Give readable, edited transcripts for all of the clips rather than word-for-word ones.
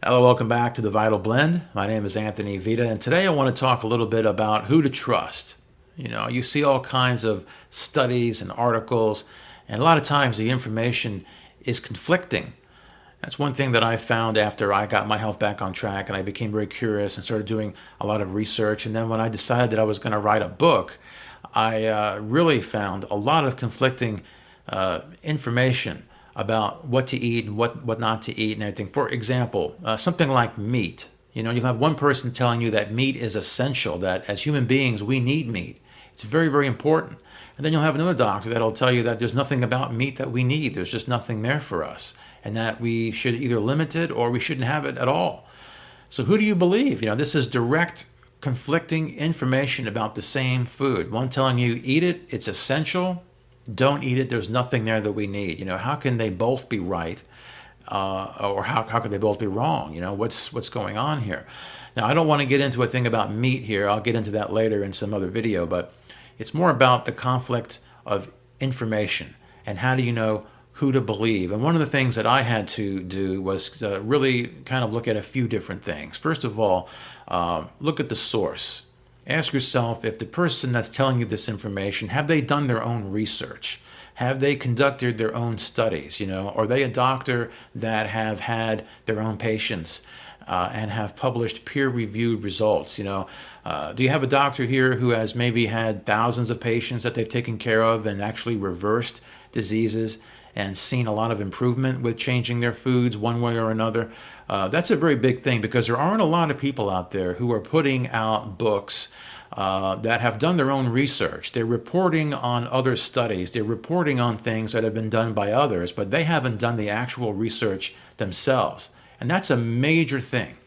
Hello, welcome back to The Vital Blend. My name is Anthony Vita, and today I want to talk a little bit about who to trust. You see all kinds of studies and articles, and a lot of times the information is conflicting. That's one thing that I found after I got my health back on track and I became very curious and started doing a lot of research. And then when I decided that I was going to write a book, I really found a lot of conflicting information about what to eat and what not to eat and everything. For example, something like meat. You'll have one person telling you that meat is essential, that as human beings we need meat. It's very, very important. And then you'll have another doctor that'll tell you that there's nothing about meat that we need. There's just nothing there for us. And that we should either limit it or we shouldn't have it at all. So who do you believe? This is direct conflicting information about the same food. One telling you eat it, it's essential. Don't eat it, there's nothing there that we need. How can they both be right? Or how could they both be wrong? What's going on here? Now, I don't want to get into a thing about meat here. I'll get into that later in some other video, but it's more about the conflict of information and how do you know who to believe. And one of the things that I had to do was really kind of look at a few different things. First of all, look at the source. Ask yourself if the person that's telling you this information, have they done their own research? Have they conducted their own studies? Are they a doctor that have had their own patients and have published peer-reviewed results? Do you have a doctor here who has maybe had thousands of patients that they've taken care of and actually reversed diseases and seen a lot of improvement with changing their foods one way or another? That's a very big thing because there aren't a lot of people out there who are putting out books that have done their own research. They're reporting on other studies. They're reporting on things that have been done by others, but they haven't done the actual research themselves. And that's a major thing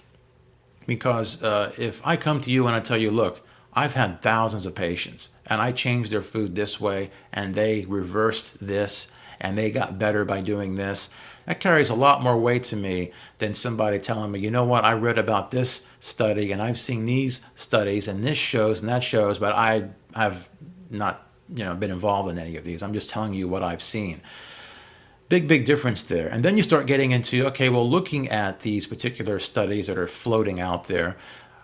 because if I come to you and I tell you, look, I've had thousands of patients and I changed their food this way and they reversed this and they got better by doing this, that carries a lot more weight to me than somebody telling me, you know what, I read about this study and I've seen these studies and this shows and that shows, but I have not been involved in any of these. I'm just telling you what I've seen. Big difference there. And then you start getting into, okay, well, looking at these particular studies that are floating out there,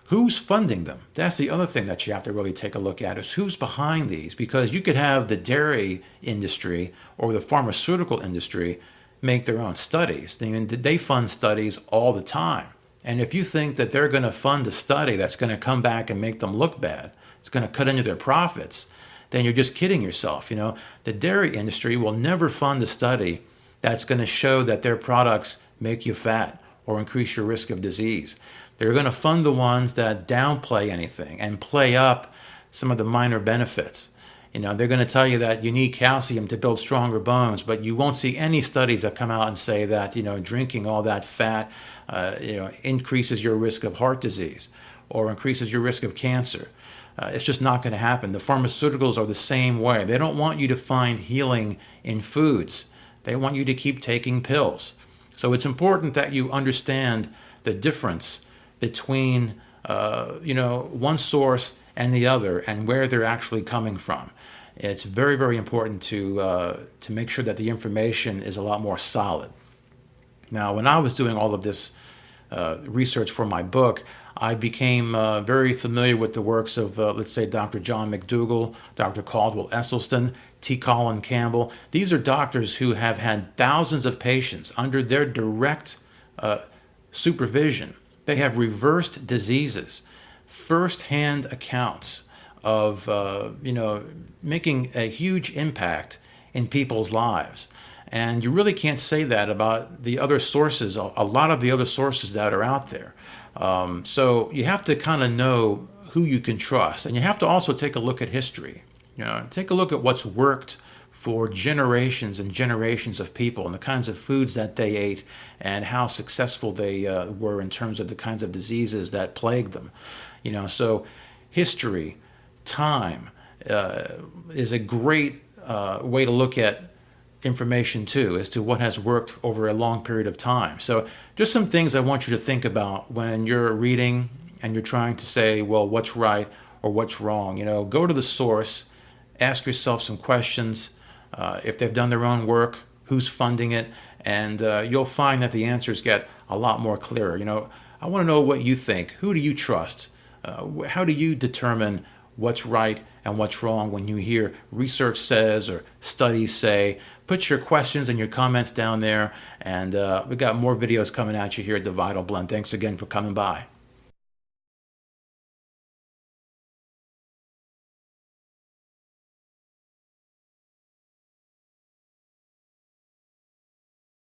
who's funding them? That's the other thing that you have to really take a look at is who's behind these, because you could have the dairy industry or the pharmaceutical industry make their own studies. They fund studies all the time. And if you think that they're going to fund a study that's going to come back and make them look bad, it's going to cut into their profits, then you're just kidding yourself. The dairy industry will never fund a study that's going to show that their products make you fat or increase your risk of disease. They're going to fund the ones that downplay anything and play up some of the minor benefits. They're going to tell you that you need calcium to build stronger bones, but you won't see any studies that come out and say that, drinking all that fat, increases your risk of heart disease or increases your risk of cancer. It's just not going to happen. The pharmaceuticals are the same way. They don't want you to find healing in foods. They want you to keep taking pills. So it's important that you understand the difference between one source and the other and where they're actually coming from. It's very, very important to make sure that the information is a lot more solid. Now, when I was doing all of this research for my book, I became very familiar with the works of, let's say, Dr. John McDougall, Dr. Caldwell Esselstyn, T. Colin Campbell. These are doctors who have had thousands of patients under their direct supervision. They have reversed diseases, first-hand accounts of, making a huge impact in people's lives. And you really can't say that about the other sources, a lot of the other sources that are out there. So you have to kind of know who you can trust. And you have to also take a look at history. Take a look at what's worked for generations and generations of people and the kinds of foods that they ate and how successful they were in terms of the kinds of diseases that plagued them. So history, time is a great way to look at information too, as to what has worked over a long period of time. So just some things I want you to think about when you're reading and you're trying to say, well, what's right or what's wrong. Go to the source, ask yourself some questions. If they've done their own work, who's funding it, and you'll find that the answers get a lot more clearer. I want to know what you think. Who do you trust? How do you determine what's right and what's wrong when you hear research says or studies say? Put your questions and your comments down there, and we got more videos coming at you here at The Vital Blend. Thanks again for coming by.